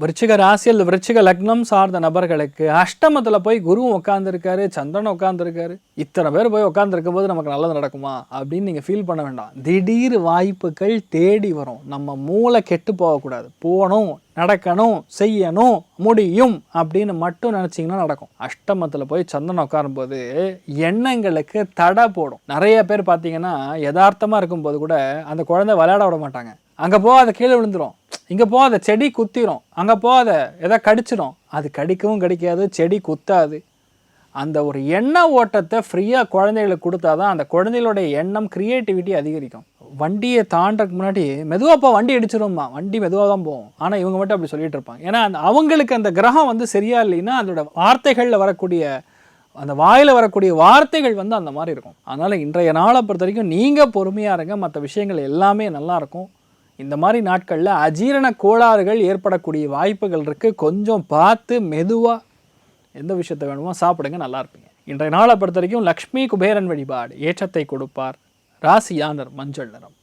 விருச்சிக ராசியில் விருச்சிக லக்னம் சார்ந்த நபர்களுக்கு அஷ்டமத்தில் போய் குருவும் உட்காந்துருக்காரு, சந்திரன் உட்காந்துருக்காரு. இத்தனை பேர் போய் உட்காந்துருக்கும் போது நமக்கு நல்லது நடக்குமா அப்படின்னு நீங்கள் ஃபீல் பண்ண வேண்டாம். திடீர் வாய்ப்புகள் தேடி வரும். நம்ம மூளை கெட்டு போகக்கூடாது. போகணும், நடக்கணும், செய்யணும், முடியும் அப்படின்னு மட்டும் நினச்சிங்கன்னா நடக்கும். அஷ்டமத்தில் போய் சந்திரன் உட்காரும்போது எண்ணங்களுக்கு தடை போடும். நிறைய பேர் பார்த்தீங்கன்னா யதார்த்தமாக இருக்கும்போது கூட அந்த குழந்தை விளையாட விட மாட்டாங்க. அங்கே போகாத கீழே விழுந்துடும், இங்கே போகாத செடி குத்திரும், அங்கே போகாத எதாவது கடிச்சிடும். அது கடிக்கவும் கடிக்காது, செடி குத்தாது. அந்த ஒரு எண்ண ஓட்டத்தை ஃப்ரீயாக குழந்தைகளுக்கு கொடுத்தா தான் அந்த குழந்தைகளுடைய எண்ணம், க்ரியேட்டிவிட்டி அதிகரிக்கும். வண்டியை தாண்டறதுக்கு முன்னாடி மெதுவாப்பா வண்டி அடிச்சிரும்மா, வண்டி மெதுவாக தான் போகும். ஆனால் இவங்க மட்டும் அப்படி சொல்லிட்டு இருப்பாங்க. ஏன்னா அவங்களுக்கு அந்த கிரகம் வந்து சரியா இல்லைன்னா அதோட வார்த்தைகளில் வரக்கூடிய அந்த வாயில் வரக்கூடிய வார்த்தைகள் வந்து அந்த மாதிரி இருக்கும். அதனால் இன்றைய நாளை பொறுத்த வரைக்கும் நீங்கள் பொறுமையாக இருங்க, மற்ற விஷயங்கள் எல்லாமே நல்லாயிருக்கும். இந்த மாதிரி நாட்களில் அஜீரண கோளாறுகள் ஏற்படக்கூடிய வாய்ப்புகள் இருக்குது. கொஞ்சம் பார்த்து மெதுவாக எந்த விஷயத்தை வேணுமோ சாப்பிடுங்க, நல்லா இருப்பீங்க. இன்றைய நாளை பொறுத்த வரைக்கும் லக்ஷ்மி குபேரன் வழிபாடு ஏற்றத்தை கொடுப்பார். ராசியானர் மஞ்சள் நிறம்.